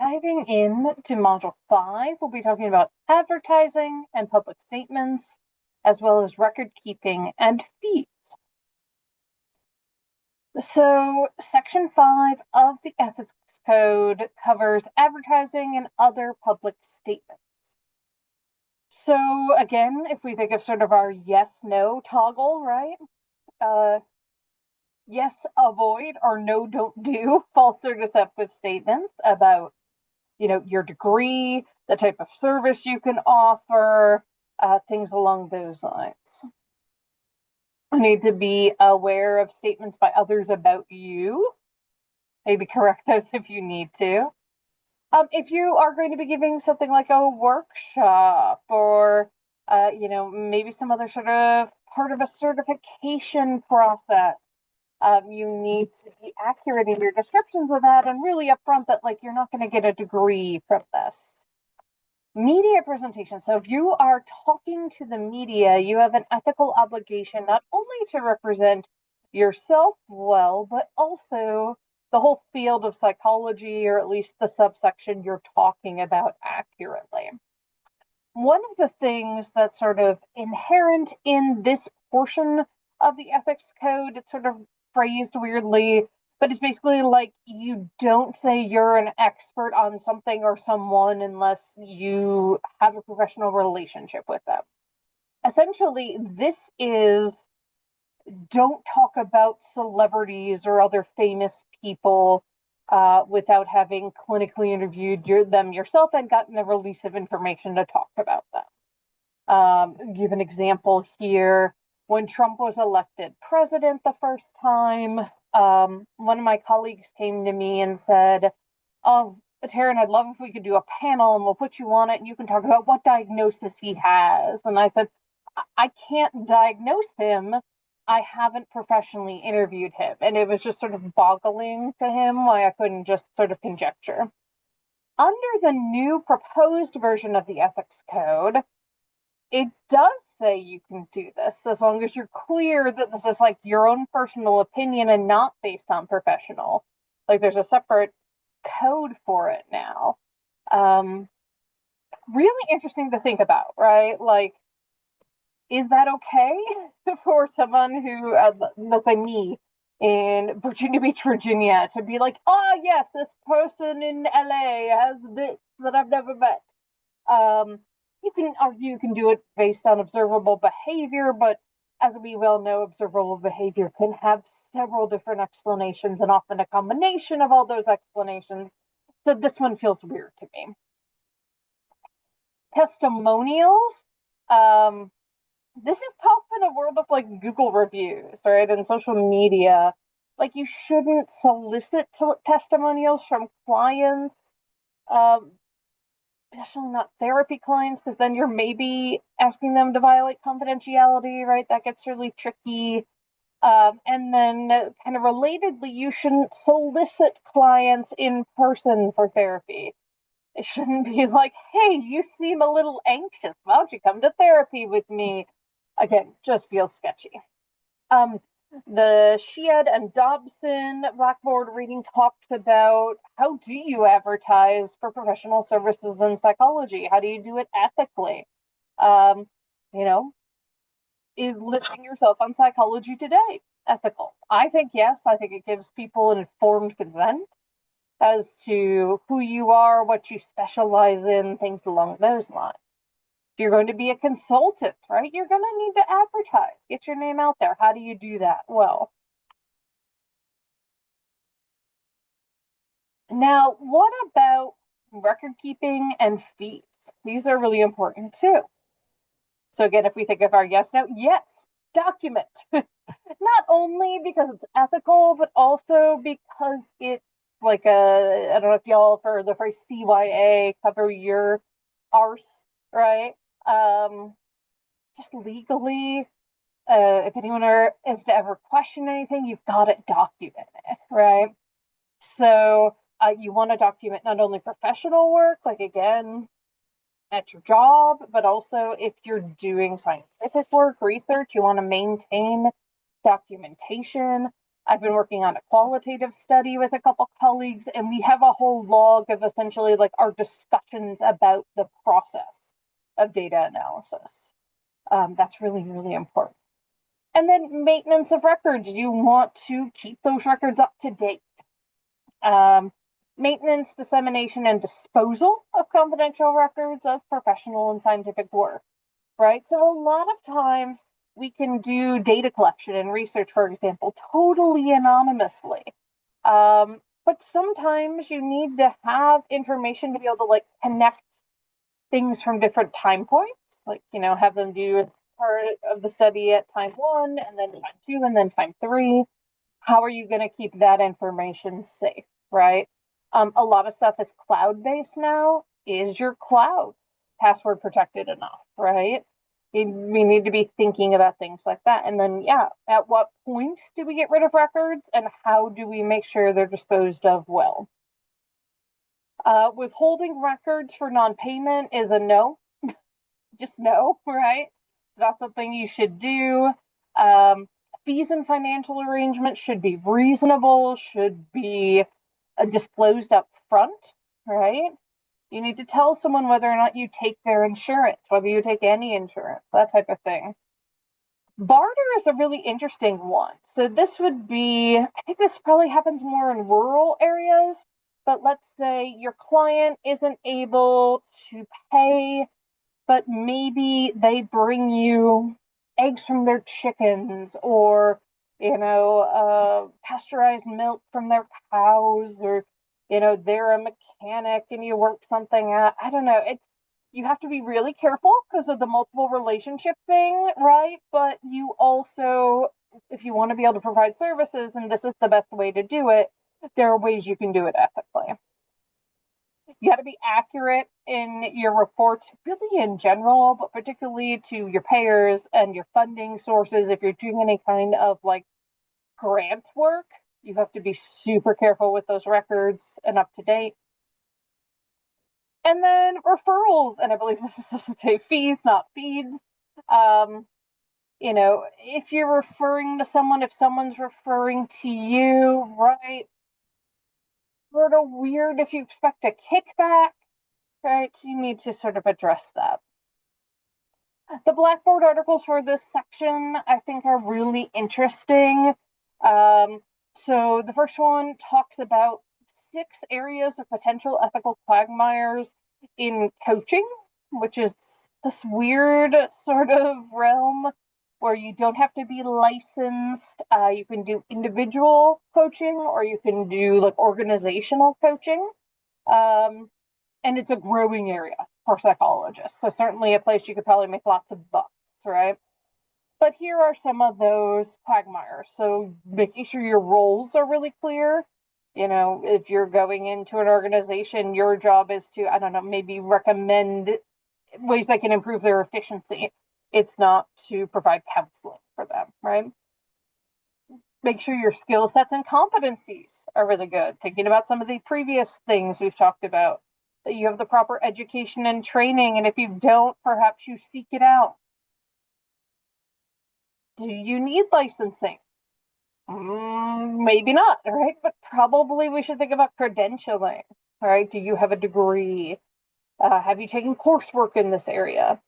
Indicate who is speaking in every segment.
Speaker 1: diving in to Module 5, we'll be talking about advertising and public statements, as well as record keeping and fees. So, Section 5 of the Ethics Code covers advertising and other public statements. So, again, if we think of sort of our yes-no toggle, right? Yes, avoid, or no, don't do false or deceptive statements about your degree, the type of service you can offer, things along those lines. You need to be aware of statements by others about you. Maybe correct those if you need to. If you are going to be giving something like a workshop or, maybe some other sort of part of a certification process, you need to be accurate in your descriptions of that and really upfront that you're not going to get a degree from this. Media presentation. So if you are talking to the media, you have an ethical obligation not only to represent yourself well, but also the whole field of psychology, or at least the subsection you're talking about, accurately. One of the things that's sort of inherent in this portion of the ethics code, it's sort of phrased weirdly, but it's basically you don't say you're an expert on something or someone unless you have a professional relationship with them. Essentially, this is don't talk about celebrities or other famous people without having clinically interviewed them yourself and gotten the release of information to talk about them. Give an example here. When Trump was elected president the first time, one of my colleagues came to me and said, "Oh, Taryn, I'd love if we could do a panel and we'll put you on it and you can talk about what diagnosis he has." And I said, "I can't diagnose him. I haven't professionally interviewed him." And it was just sort of boggling to him why I couldn't just sort of conjecture. Under the new proposed version of the ethics code, it does say you can do this as long as you're clear that this is your own personal opinion and not based on professional. There's a separate code for it now. Really interesting to think about, right? Is that okay for someone who, let's say me, in Virginia Beach, Virginia, to be like, "Oh, yes, this person in LA has this that I've never met." You can argue you can do it based on observable behavior, but as we well know, observable behavior can have several different explanations and often a combination of all those explanations. So this one feels weird to me. Testimonials. This is tough in a world of Google reviews, right? And social media. You shouldn't solicit testimonials from clients. Especially not therapy clients, because then you're maybe asking them to violate confidentiality, right? That gets really tricky. And then kind of relatedly, you shouldn't solicit clients in person for therapy. It shouldn't be like, "Hey, you seem a little anxious. Why don't you come to therapy with me?" Again, just feels sketchy. The Shead and Dobson Blackboard reading talks about how do you advertise for professional services in psychology? How do you do it ethically? Is listing yourself on Psychology Today ethical? I think yes. I think it gives people an informed consent as to who you are, what you specialize in, things along those lines. If you're going to be a consultant, right, you're going to need to advertise, get your name out there. How do you do that? Well, now, what about record keeping and fees? These are really important too. So again, if we think of our yes, no, yes, document. Not only because it's ethical, but also because it's I don't know if y'all for the phrase CYA, cover your arse, right? Just legally, if anyone is to ever question anything, you've got it documented, right? So you want to document not only professional work, again, at your job, but also if you're doing scientific work, research, you want to maintain documentation. I've been working on a qualitative study with a couple colleagues, and we have a whole log of essentially like our discussions about the process of data analysis. That's really, really important. And then maintenance of records. You want to keep those records up to date. Maintenance, dissemination, and disposal of confidential records of professional and scientific work, right? So a lot of times we can do data collection and research, for example, totally anonymously. But sometimes you need to have information to be able to like connect things from different time points, like, have them do part of the study at time 1 and then time 2 and then time 3. How are you going to keep that information safe, right? A lot of stuff is cloud-based now. Is your cloud password protected enough, right? We need to be thinking about things like that. And then, at what point do we get rid of records and how do we make sure they're disposed of well? Withholding records for non-payment is a no. Just no, right? It's not something you should do. Fees and financial arrangements should be reasonable, should be disclosed up front, right? You need to tell someone whether or not you take their insurance, whether you take any insurance, that type of thing. Barter is a really interesting one. So this would be, I think this probably happens more in rural areas, but let's say your client isn't able to pay, but maybe they bring you eggs from their chickens or, pasteurized milk from their cows, or, they're a mechanic and you work something out. I don't know. You have to be really careful because of the multiple relationship thing, right? But you also, if you want to be able to provide services, and this is the best way to do it, there are ways you can do it ethically. You got to be accurate in your reports, really in general, but particularly to your payers and your funding sources. If you're doing any kind of like grant work, you have to be super careful with those records and up to date. And then referrals, and I believe this is supposed to say fees, not feeds. If you're referring to someone, if someone's referring to you, right? Sort of weird if you expect a kickback, right? So you need to sort of address that. The Blackboard articles for this section, I think, are really interesting. So the first one talks about 6 areas of potential ethical quagmires in coaching, which is this weird sort of realm where you don't have to be licensed. You can do individual coaching or you can do like organizational coaching. And it's a growing area for psychologists. So certainly a place you could probably make lots of bucks, right? But here are some of those quagmires. So making sure your roles are really clear. If you're going into an organization, your job is to, I don't know, maybe recommend ways they can improve their efficiency. It's not to provide counseling for them, right? Make sure your skill sets and competencies are really good. Thinking about some of the previous things we've talked about, that you have the proper education and training, and if you don't, perhaps you seek it out. Do you need licensing? Maybe not, right? But probably we should think about credentialing, right? Do you have a degree? Have you taken coursework in this area?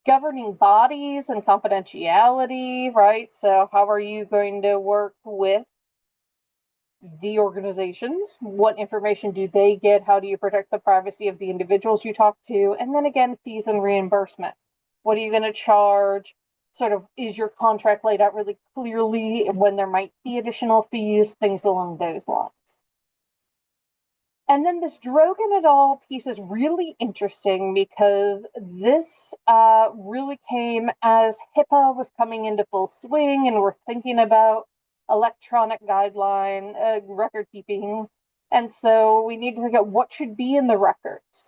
Speaker 1: Governing bodies and confidentiality, right? So how are you going to work with the organizations? What information do they get? How do you protect the privacy of the individuals you talk to? And then again, fees and reimbursement. What are you going to charge? Sort of, is your contract laid out really clearly when there might be additional fees, things along those lines. And then this Drogan et al. Piece is really interesting because this really came as HIPAA was coming into full swing and we're thinking about electronic guideline record keeping. And so we need to think about what should be in the records.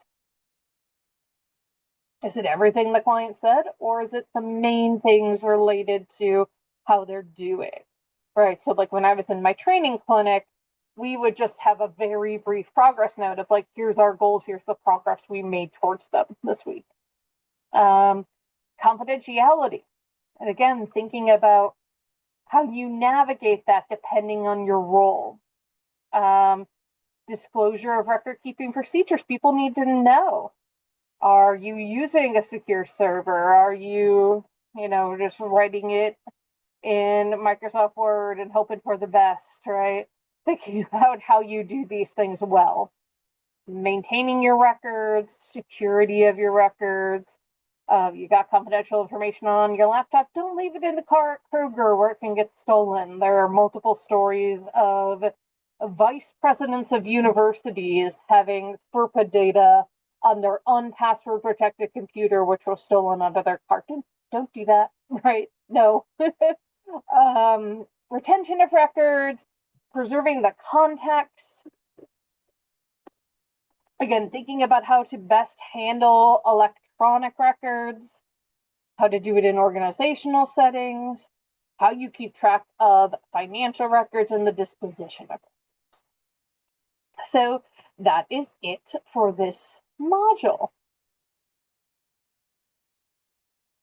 Speaker 1: Is it everything the client said, or is it the main things related to how they're doing? Right. So like when I was in my training clinic, we would just have a very brief progress note of like, here's our goals, here's the progress we made towards them this week. Confidentiality. And again, thinking about how you navigate that depending on your role. Um, Disclosure of record keeping procedures. People need to know. Are you using a secure server? Are you, just writing it in Microsoft Word and hoping for the best, right? Thinking about how you do these things well. Maintaining your records, security of your records. You got confidential information on your laptop, don't leave it in the car at Kroger where it can get stolen. There are multiple stories of vice presidents of universities having FERPA data on their unpassword protected computer, which was stolen out of their car. Don't do that, right? No. Retention of records, preserving the context. Again, thinking about how to best handle electronic records, how to do it in organizational settings, how you keep track of financial records, and the disposition of it. So that is it for this module.